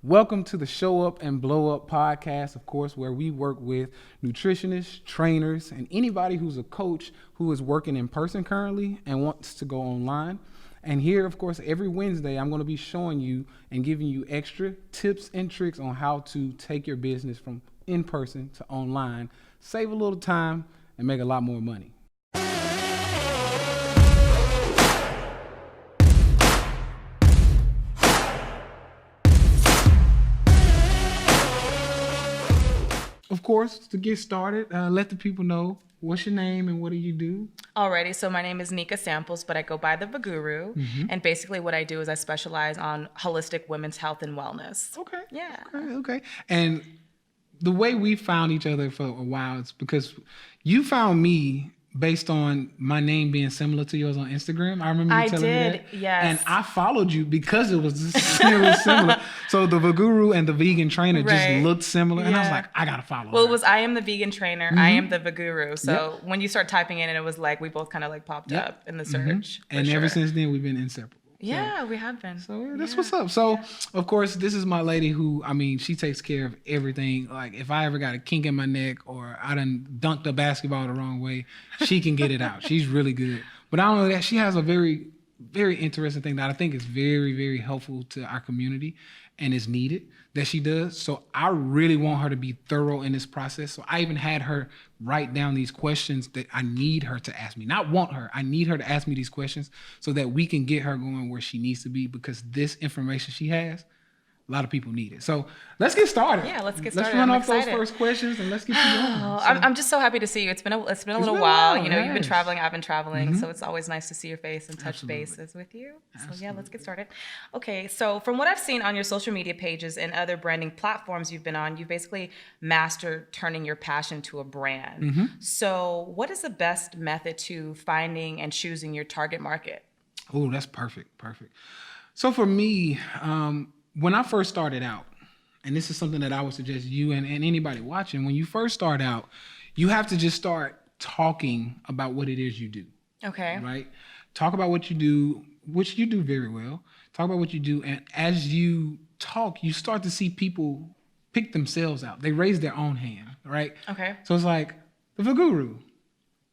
Welcome to the Show Up and Blow Up podcast, of course, where we work with nutritionists, trainers, and anybody who's a coach who is working in person currently and wants to go online. And here, of course, every Wednesday, I'm going to be showing you and giving you extra tips and tricks on how to take your business from in person to online, save a little time, and make a lot more money. Of course, to get started, let the people know what's your name and what do you do? Alrighty, so my name is Nika Samples, but I go by the Guru. Mm-hmm. And basically what I do is I specialize on holistic women's health and wellness. Okay. Yeah. Okay. And the way we found each other for a while is because you found me based on my name being similar to yours on Instagram. I remember you telling me that. Yes. And I followed you because it was similar. So the Guru and the vegan trainer just looked similar. And I was like, I got to follow Well, her. it was I am the vegan trainer. I am the Guru. So when you start typing in, and it was like, we both kind of like popped up in the search. And ever since then, we've been inseparable. Yeah, we have been. So that's what's up. So, of course, this is my lady who, she takes care of everything. Like, if I ever got a kink in my neck or I done dunked a basketball the wrong way, she can get it out. She's really good. But not only that, she has a very, very interesting thing that I think is very, very helpful to our community and is needed that she does. So I really want her to be thorough in this process. So I even had her write down these questions that I need her to ask me. Not want her. I need her to ask me these questions so that we can get her going where she needs to be, because this information she has, a lot of people need it. So let's get started. Yeah, let's get started. Let's run off those first questions and let's get you going. I'm just so happy to see you. It's been a little while. You know, you've been traveling, I've been traveling. So it's always nice to see your face and touch bases with you. So yeah, let's get started. Okay, so from what I've seen on your social media pages and other branding platforms you've been on, you've basically mastered turning your passion to a brand. So what is the best method to finding and choosing your target market? Oh, that's perfect. So for me, when I first started out, and this is something that I would suggest you and anybody watching, when you first start out, you have to just start talking about what it is you do. Okay. Right? Talk about what you do, which you do very well. Talk about what you do. And as you talk, you start to see people pick themselves out. They raise their own hand, right? Okay. So it's like the Guru.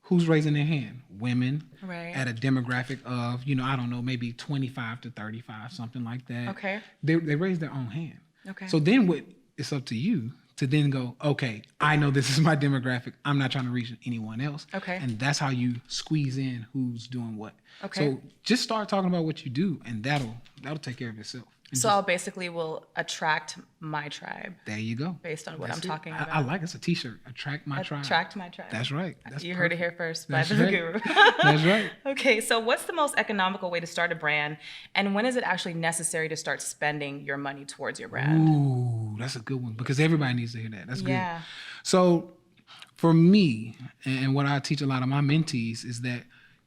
Who's raising their hand? Women at a demographic of, maybe 25 to 35, something like that. Okay. They raise their own hand. Okay. So then it's up to you to then go, okay, I know this is my demographic. I'm not trying to reach anyone else. Okay. And that's how you squeeze in who's doing what. Okay. So just start talking about what you do, and that'll take care of itself. So I'll basically will attract my tribe. There you go. Based on what I'm talking about. I like it's a t-shirt. Attract my tribe. Attract my tribe. That's right. You heard it here first by the Guru. That's right. Okay, so what's the most economical way to start a brand, and when is it actually necessary to start spending your money towards your brand? Ooh, that's a good one, because everybody needs to hear that. That's good. Yeah. So for me, and what I teach a lot of my mentees is that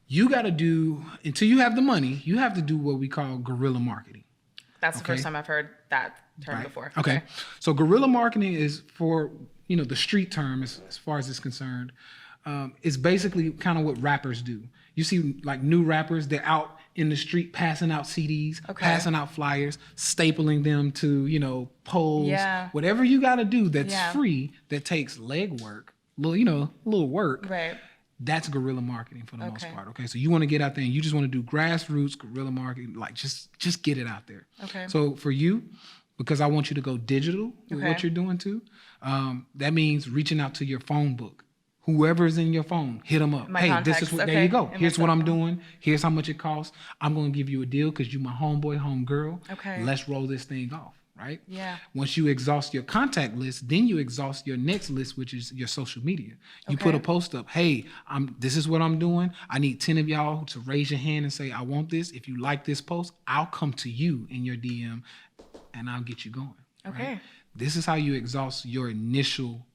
you got to do, until you have the money, you have to do what we call guerrilla marketing. That's the first time I've heard that term before. Okay. So guerrilla marketing is, for, the street term as far as it's concerned, is basically kind of what rappers do. You see like new rappers, they're out in the street passing out CDs, passing out flyers, stapling them to, poles, whatever you got to do that's free, that takes legwork, little work. Right. That's guerrilla marketing for the most part. Okay. So you want to get out there and you just want to do grassroots guerrilla marketing, like just get it out there. Okay. So for you, because I want you to go digital with what you're doing too, that means reaching out to your phone book. Whoever's in your phone, hit them up. This is what, there you go. Here's what I'm doing. Here's how much it costs. I'm going to give you a deal because you my homeboy, homegirl. Okay. Let's roll this thing off. Right? Yeah. Once you exhaust your contact list, then you exhaust your next list, which is your social media. You put a post up, hey, this is what I'm doing. I need 10 of y'all to raise your hand and say, I want this. If you like this post, I'll come to you in your DM and I'll get you going. Okay. Right? This is how you exhaust your initial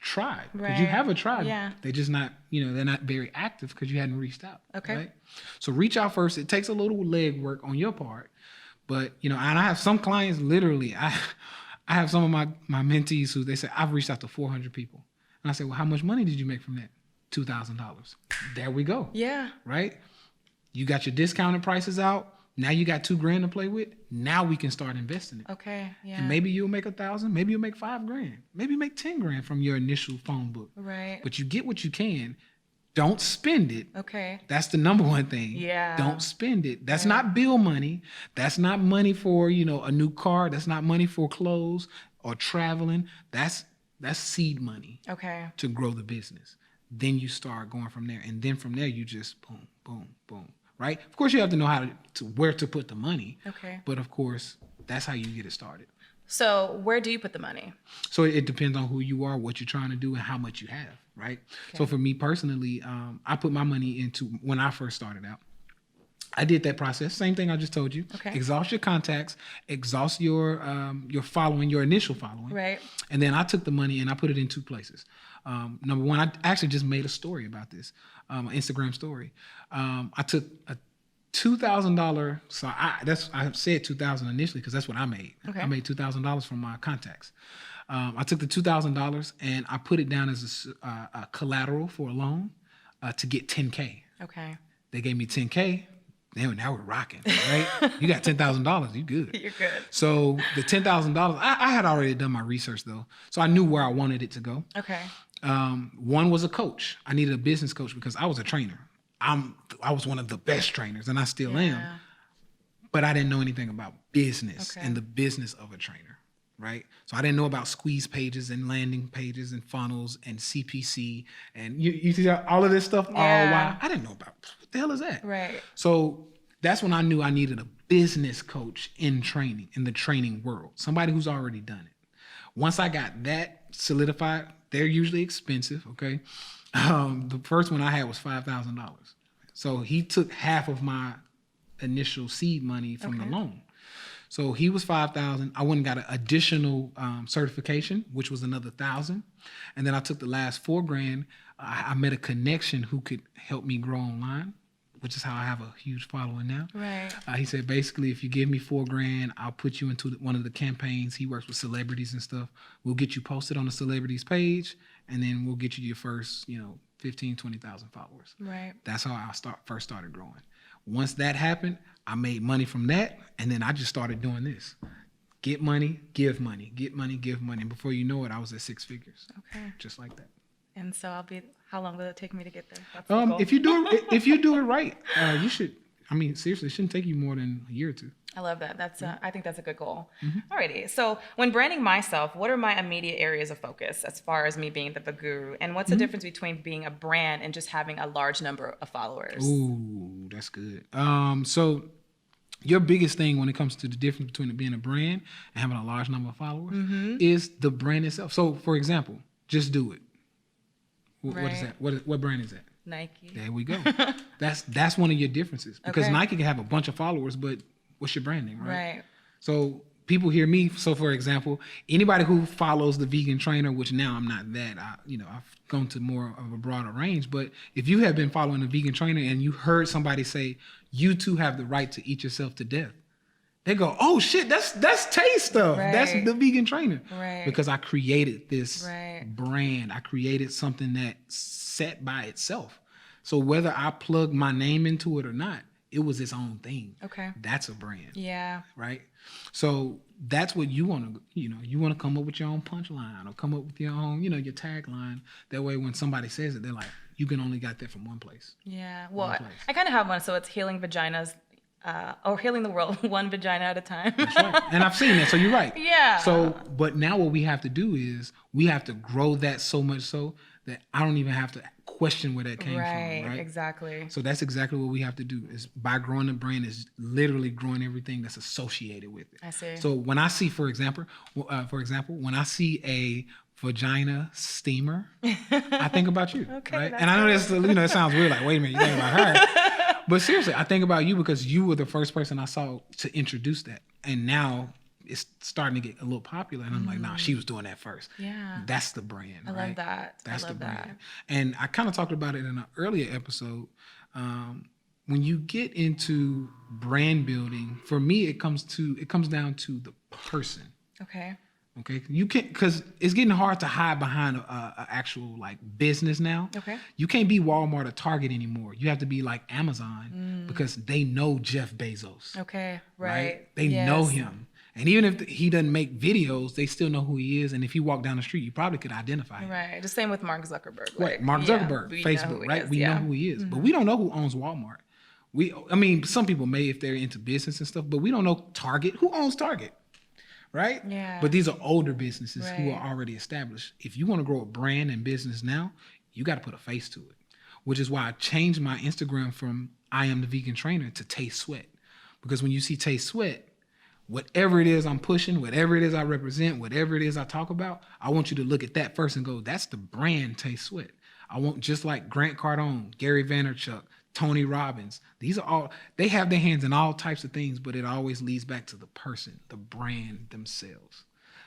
tribe. Because you have a tribe. Yeah. They're just not, they're not very active because you hadn't reached out. Okay. Right? So reach out first. It takes a little leg work on your part. But, and I have some clients, literally, I have some of my mentees who they say, I've reached out to 400 people. And I say, well, how much money did you make from that? $2,000. There we go. Yeah. Right? You got your discounted prices out. Now you got $2,000 to play with. Now we can start investing it. Okay. Yeah. And maybe you'll make 1,000. Maybe you'll make $5,000. Maybe you make $10,000 from your initial phone book. Right. But you get what you can. Don't spend it. Okay. That's the number one thing. Yeah. Don't spend it. That's not bill money. That's not money for, a new car. That's not money for clothes or traveling. That's seed money. Okay. To grow the business. Then you start going from there. And then from there, you just boom, boom, boom. Right? Of course, you have to know how to where to put the money. Okay. But of course, that's how you get it started. So where do you put the money? So it depends on who you are, what you're trying to do, and how much you have, right? Okay. So for me personally, I put my money into, when I first started out, I did that process. Same thing I just told you. Okay. Exhaust your contacts, exhaust your following, your initial following. Right. And then I took the money and I put it in 2 places. Number one, I actually just made a story about this, an Instagram story. I took a $2,000. So I said 2,000 initially because that's what I made. Okay. I made $2,000 from my contacts. I took the $2,000 and I put it down as a collateral for a loan to get $10K. Okay. They gave me $10K. Now we're rocking, right? You got $10,000, you good. You're good. So the $10,000, I had already done my research though, so I knew where I wanted it to go. Okay. One was a coach. I needed a business coach because I was a trainer. I was one of the best trainers, and I still am. But I didn't know anything about business and the business of a trainer, right? So I didn't know about squeeze pages and landing pages and funnels and CPC and you see all of this stuff. ROI. I didn't know about what the hell is that? Right. So that's when I knew I needed a business coach in training, in the training world, somebody who's already done it. Once I got that solidified, they're usually expensive. Okay. The first one I had was $5,000. So he took half of my initial seed money from the loan. So he was $5,000. I went and got an additional certification, which was another $1,000. And then I took the last $4,000. I met a connection who could help me grow online, which is how I have a huge following now. Right. He said, basically, if you give me $4,000, I'll put you into one of the campaigns. He works with celebrities and stuff. We'll get you posted on the celebrities page, and then we'll get you your first, 15, 20,000 followers. Right. That's how I first started growing. Once that happened, I made money from that, and then I just started doing this. Get money, give money, get money, give money. And before you know it, I was at 6 figures. Okay. Just like that. And so how long will it take me to get there? That's the goal. If you do it right, you should, seriously, it shouldn't take you more than a year or 2. I love that. I think that's a good goal. Mm-hmm. Alrighty. So when branding myself, what are my immediate areas of focus as far as me being the guru? And what's the difference between being a brand and just having a large number of followers? Ooh, that's good. So your biggest thing when it comes to the difference between being a brand and having a large number of followers is the brand itself. So for example, just do it. What is that? What brand is that? Nike. There we go. That's one of your differences because Nike can have a bunch of followers, but what's your branding, right? Right. So people hear me. So for example, anybody who follows the vegan trainer, which now I'm not that, I've gone to more of a broader range. But if you have been following the vegan trainer and you heard somebody say, you too have the right to eat yourself to death, they go, oh shit, that's taste stuff. Right. That's the vegan trainer. Right. Because I created this brand. I created something that's set by itself. So whether I plug my name into it or not, it was its own thing. Okay. That's a brand. Yeah. Right? So that's what you want to, you want to come up with your own punchline or come up with your own, your tagline. That way when somebody says it, they're like, you can only got that from one place. Yeah. Well, I kind of have one. So it's healing vaginas. Or healing the world one vagina at a time. That's right. And I've seen that, so you're right. Yeah. So, but now what we have to do is we have to grow that so much so that I don't even have to question where that came from. Right, exactly. So that's exactly what we have to do is by growing the brand is literally growing everything that's associated with it. I see. So when I see, for example, when I see a vagina steamer, I think about you. Okay. Right? And I know that's, it sounds weird, like, wait a minute, you think about her. But seriously, I think about you because you were the first person I saw to introduce that. And now it's starting to get a little popular. And I'm like, nah, she was doing that first. Yeah. That's the brand, right? I love that. That's the brand. And I kind of talked about it in an earlier episode. When you get into brand building, for me, it comes down to the person. Okay. Okay, you can't, because it's getting hard to hide behind a actual like business now. Okay. You can't be Walmart or Target anymore. You have to be like Amazon because they know Jeff Bezos. Okay, right. They know him, and even if he doesn't make videos, they still know who he is. And if you walk down the street, you probably could identify him. Right. The same with Mark Zuckerberg. Right. Mark Zuckerberg, Facebook. Right. We know who he is, but we don't know who owns Walmart. I mean, some people may if they're into business and stuff, but we don't know Target. Who owns Target? Right? Yeah. But these are older businesses who are already established. If you want to grow a brand and business now, you got to put a face to it, which is why I changed my Instagram from I am the vegan trainer to Taste Sweat. Because when you see Taste Sweat, whatever it is I'm pushing, whatever it is I represent, whatever it is I talk about, I want you to look at that first and go, that's the brand Taste Sweat. I want just like Grant Cardone, Gary Vaynerchuk, Tony Robbins. These are all, they have their hands in all types of things, but it always leads back to the person, the brand themselves.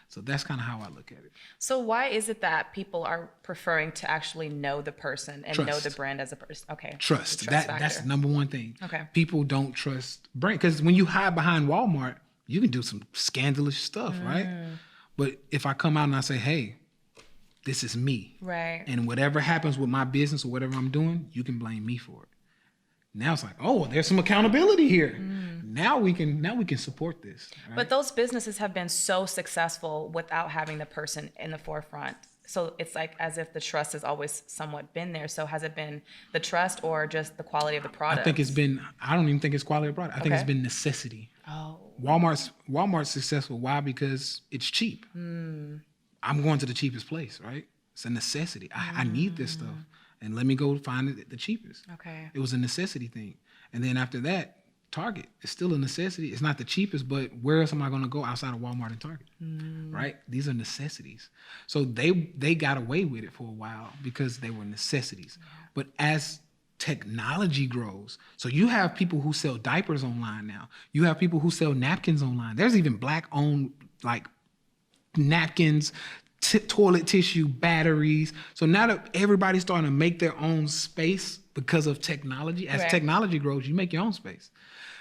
So that's kind of how I look at it. So why is it that people are preferring to actually know the person and know the brand as a person? Okay. Trust. That's the number one thing. Okay. People don't trust brand because when you hide behind Walmart, you can do some scandalous stuff, right? But if I come out and I say, hey, this is me. Right. And whatever happens with my business or whatever I'm doing, you can blame me for it. Now it's like, oh, there's some accountability here. Now we can support this. Right? But those businesses have been so successful without having the person in the forefront. So it's like as if the trust has always somewhat been there. So has it been the trust or just the quality of the product? I think it's been, I don't even think it's quality of product. I think it's been necessity. Oh. Walmart's successful. Why? Because it's cheap. I'm going to the cheapest place, right? It's a necessity. I need this stuff. And let me go find it the cheapest. Okay. It was a necessity thing. And then after that, Target is still a necessity. It's not the cheapest, but where else am I going to go outside of Walmart and Target? Right? These are necessities. So they got away with it for a while because they were necessities. But as technology grows, so you have people who sell diapers online now. You have people who sell napkins online. There's even Black-owned like napkins, toilet tissue, batteries. So now that everybody's starting to make their own space because of technology, as technology grows, you make your own space.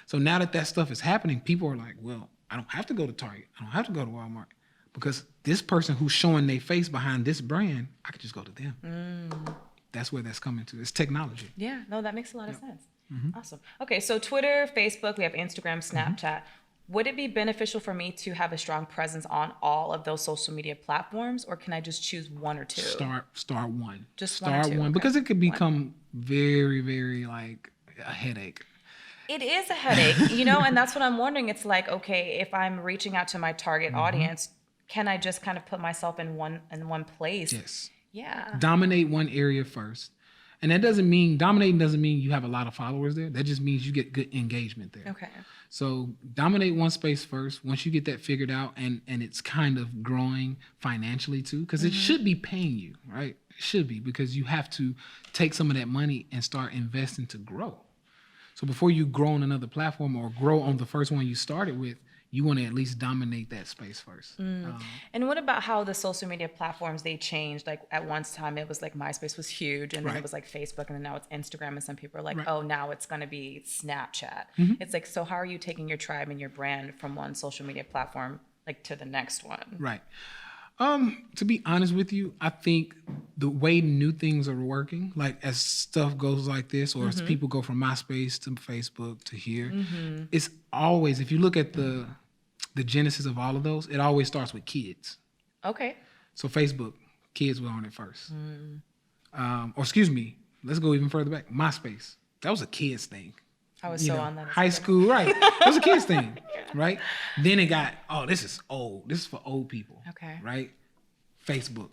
So now that stuff is happening, people are like, well, I don't have to go to Target. I don't have to go to Walmart because this person who's showing their face behind this brand, I could just go to them. That's where that's coming to. It's technology. Yeah, no, that makes a lot of sense. Awesome. Okay, so Twitter, Facebook, we have Instagram, Snapchat. Would it be beneficial for me to have a strong presence on all of those social media platforms, or can I just choose one or two? Start one. Just start one or two. one, because it could become very, very like a headache. It is a headache, and that's what I'm wondering. It's like, okay, if I'm reaching out to my target audience, can I just kind of put myself in one place? Yes. Yeah. Dominate one area first. And dominating doesn't mean you have a lot of followers there. That just means you get good engagement there. Okay. So dominate one space first. Once you get that figured out and it's kind of growing financially too, because it should be paying you, right? It should be, because you have to take some of that money and start investing to grow. So before you grow on another platform or grow on the first one you started with, you want to at least dominate that space first. And what about how the social media platforms, they changed? Like at one time it was like MySpace was huge, and then it was like Facebook, and then now it's Instagram, and some people are like, oh, now it's going to be Snapchat. It's like, so how are you taking your tribe and your brand from one social media platform like to the next one? Right. To be honest with you, I think the way new things are working, like as stuff goes like this, or as people go from MySpace to Facebook to here, it's always, if you look at the genesis of all of those, it always starts with kids. Okay. So Facebook, kids were on it first. Or excuse me, let's go even further back. MySpace, that was a kids thing. I was on that. High school, right. It was a kids thing, right? Then it got, this is old. This is for old people. Okay. Right? Facebook.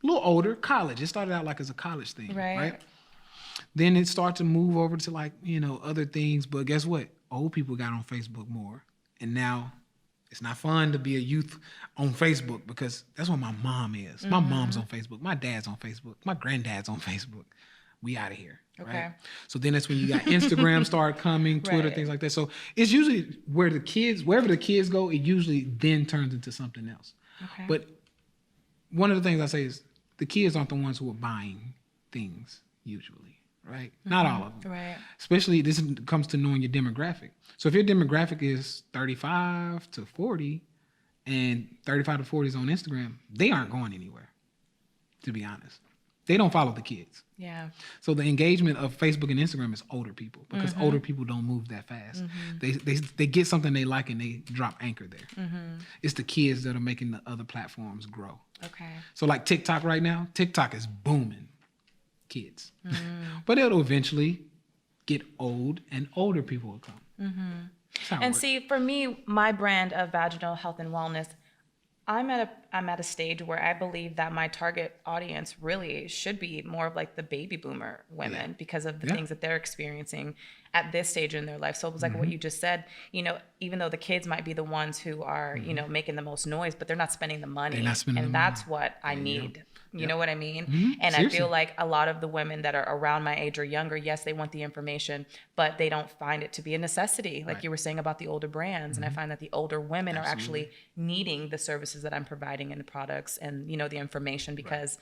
A little older, college. It started out like as a college thing, right? Then it started to move over to like, other things. But guess what? Old people got on Facebook more. And now it's not fun to be a youth on Facebook because that's what my mom is. My mom's on Facebook. My dad's on Facebook. My granddad's on Facebook. We out of here. Okay. Right? So then that's when you got Instagram start coming, Twitter, things like that. So it's usually wherever the kids go, it usually then turns into something else. Okay. But one of the things I say is the kids aren't the ones who are buying things usually, right? Not all of them. Right. Especially this comes to knowing your demographic. So if your demographic is 35 to 40 and 35 to 40s on Instagram, they aren't going anywhere, to be honest. They don't follow the kids. Yeah. So the engagement of Facebook and Instagram is older people, because older people don't move that fast. They get something they like and they drop anchor there. It's the kids that are making the other platforms grow. Okay. So like TikTok right now, TikTok is booming kids. But it'll eventually get old and older people will come. And see, for me, my brand of vaginal health and wellness, I'm at a stage where I believe that my target audience really should be more of like the baby boomer women, because of the things that they're experiencing at this stage in their life. So it was like what you just said, you know, even though the kids might be the ones who are, you know, making the most noise, but they're not spending the money. They're not spending and the that's money. what I need. You know what I mean? And Seriously. I feel like a lot of the women that are around my age or younger, yes, they want the information, but they don't find it to be a necessity. Like you were saying about the older brands. And I find that the older women are actually needing the services that I'm providing and the products and, you know, the information, because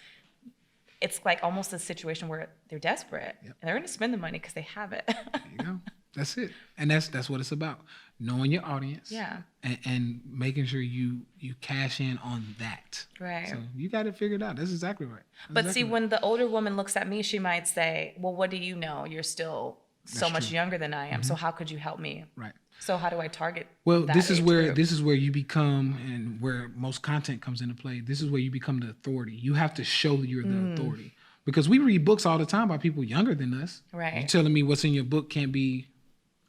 it's like almost a situation where they're desperate and they're going to spend the money because they have it. There you go. That's it. And that's what it's about. Knowing your audience. Yeah. And making sure you cash in on that. Right. So you got it figured out. That's exactly right. But see, when the older woman looks at me, she might say, well, what do you know? You're still so much younger than I am. So how could you help me? Right. So how do I target? Well, that this is age where group? you become, and where most content comes into play. This is where you become the authority. You have to show you're the authority, because we read books all the time by people younger than us. Right. You're telling me what's in your book can't be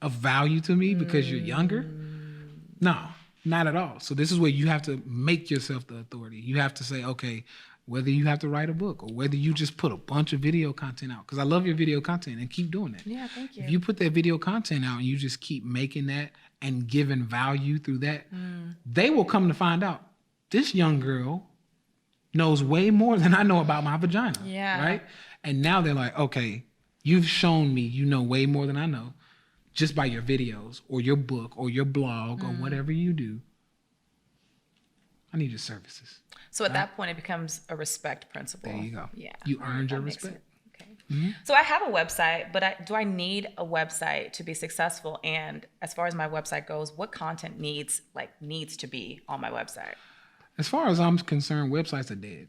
of value to me because you're younger? No, not at all. So this is where you have to make yourself the authority. You have to say, okay, whether you have to write a book or whether you just put a bunch of video content out, because I love your video content, and keep doing that. Yeah, thank you. If you put that video content out and you just keep making that and giving value through that, they will come to find out this young girl knows way more than I know about my vagina. Yeah. Right? And now they're like, okay, you've shown me you know way more than I know just by your videos or your book or your blog or whatever you do. I need your services. So at that point, it becomes a respect principle. There you go. Yeah. You earned your That makes respect. Okay. So I have a website, but do I need a website to be successful? And as far as my website goes, what content needs to be on my website? As far as I'm concerned, websites are dead.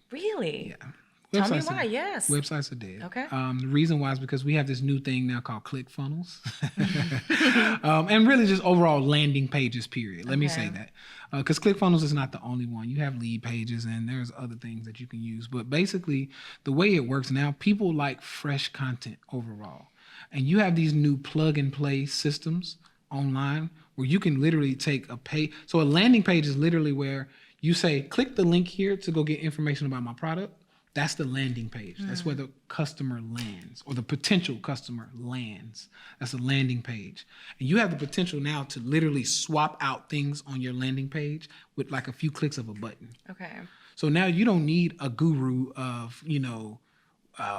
Really? Yeah. Tell me Websites why. are- Yes. Websites are dead. Okay. The reason why is because we have this new thing now called ClickFunnels, and really just overall landing pages. Period. Let me say that, because ClickFunnels is not the only one. You have lead pages, and there's other things that you can use. But basically, the way it works now, people like fresh content overall, and you have these new plug and play systems online where you can literally take a page. So a landing page is literally where you say, click the link here to go get information about my product. That's the landing page. That's where the customer lands, or the potential customer lands. That's a landing page. And you have the potential now to literally swap out things on your landing page with like a few clicks of a button. Okay. So now you don't need a guru of,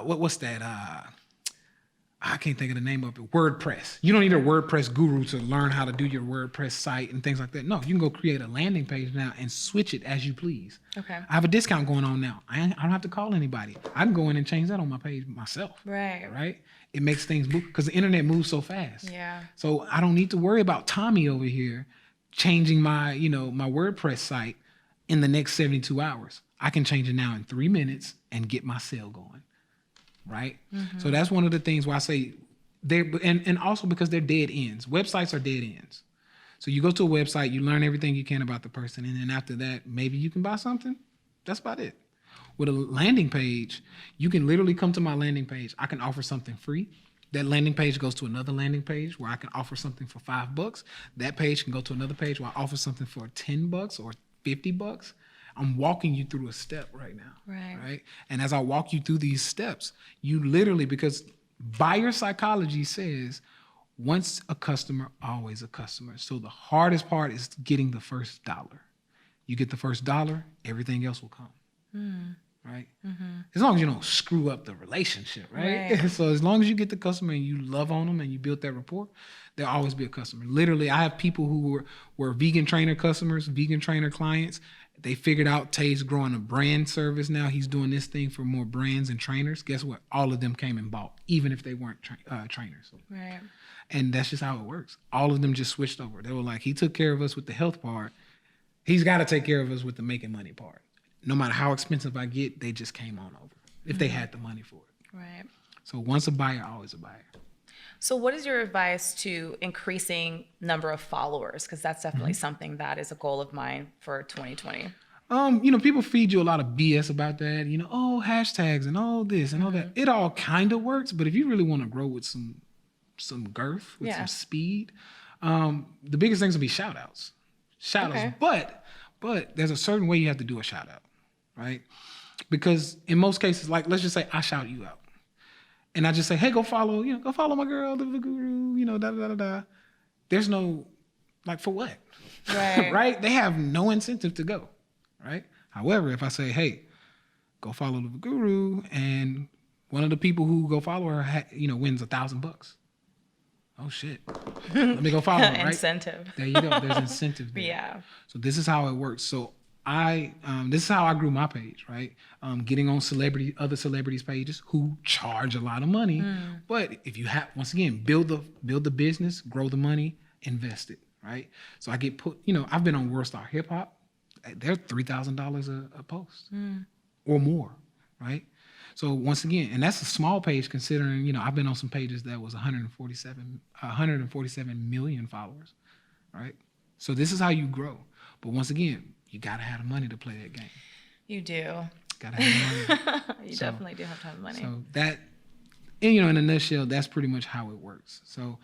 what's that? I can't think of the name of it. WordPress. You don't need a WordPress guru to learn how to do your WordPress site and things like that. No, you can go create a landing page now and switch it as you please. Okay. I have a discount going on now. I don't have to call anybody. I can go in and change that on my page myself. Right. Right? It makes things move because the internet moves so fast. Yeah. So I don't need to worry about Tommy over here changing my WordPress site in the next 72 hours. I can change it now in 3 minutes and get my sale going. Right? So that's one of the things why I say and also because they're dead ends. Websites are dead ends. So you go to a website, you learn everything you can about the person, and then after that, maybe you can buy something. That's about it. With a landing page, you can literally come to my landing page. I can offer something free. That landing page goes to another landing page where I can offer something for $5. That page can go to another page where I offer something for $10 or $50. I'm walking you through a step right now. Right. And as I walk you through these steps, you literally, because buyer psychology says, once a customer, always a customer. So the hardest part is getting the first dollar. You get the first dollar, everything else will come. Right? As long as you don't screw up the relationship, right? So as long as you get the customer and you love on them and you build that rapport, there'll always be a customer. Literally, I have people who were vegan trainer customers, vegan trainer clients. They figured out Tay's growing a brand service now. He's doing this thing for more brands and trainers. Guess what? All of them came and bought, even if they weren't trainers. He's got to take care of us with the making money part. No matter how expensive I get, they just came on over if they had the money for it. Right. So once a buyer, always a buyer. So what is your advice to increasing number of followers? Because that's definitely something that is a goal of mine for 2020. People feed you a lot of BS about that. Hashtags and all this and all that. It all kind of works, but if you really want to grow with some girth, with some speed, the biggest things will be shout outs. Okay. But there's a certain way you have to do a shout out, right? Because in most cases, like let's just say I shout you out. And I just say, hey, go follow my girl, the guru, da da da da. There's no, for what? Right. Right? They have no incentive to go, right? However, if I say, hey, go follow the guru, and one of the people who go follow her, wins $1,000. Oh shit! Let me go follow her, right? Incentive. There you go. There's incentive there. Yeah. So this is how it works. So this is how I grew my page, right? Getting on other celebrities' pages who charge a lot of money. But if you have, once again, build the business, grow the money, invest it, right? So I get I've been on World Star Hip Hop. They're $3,000 a post or more, right? So once again, and that's a small page considering, I've been on some pages that was 147 million followers, right? So this is how you grow. But once again, you gotta have the money to play that game. You do. Gotta have the money. You definitely do have to have the money. So that, and in a nutshell, that's pretty much how it works. So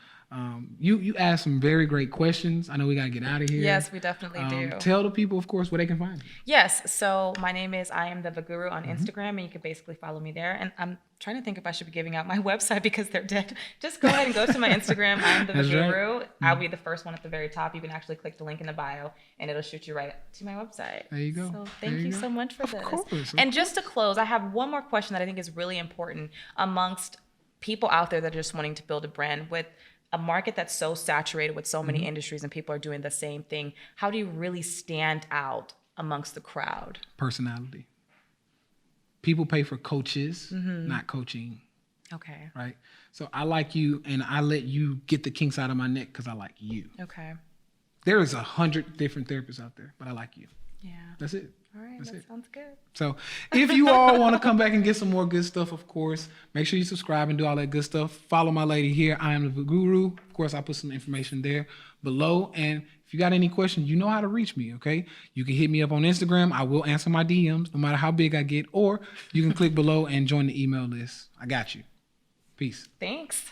you asked some very great questions. I know we gotta get out of here. Yes, we definitely do. Tell the people, of course, where they can find you. Yes. So my name is I am the Guru on Instagram, and you can basically follow me there. And I'm trying to think if I should be giving out my website because they're dead. Just go ahead and go to my Instagram. I am the Guru. Right. I'll be the first one at the very top. You can actually click the link in the bio, and it'll shoot you right to my website. There you go. So thank you so much for this. Of course. And just to close, I have one more question that I think is really important amongst people out there that are just wanting to build a brand with a market that's so saturated with so many industries and people are doing the same thing. How do you really stand out amongst the crowd? Personality. People pay for coaches, not coaching. Okay. Right? So I like you, and I let you get the kinks out of my neck because I like you. Okay. There is 100 different therapists out there, but I like you. Yeah. That's it. All right. That sounds good. So if you all want to come back and get some more good stuff, of course, make sure you subscribe and do all that good stuff. Follow my lady here. I am the Guru. Of course, I'll put some information there below. And if you got any questions, you know how to reach me, okay? You can hit me up on Instagram. I will answer my DMs no matter how big I get. Or you can click below and join the email list. I got you. Peace. Thanks.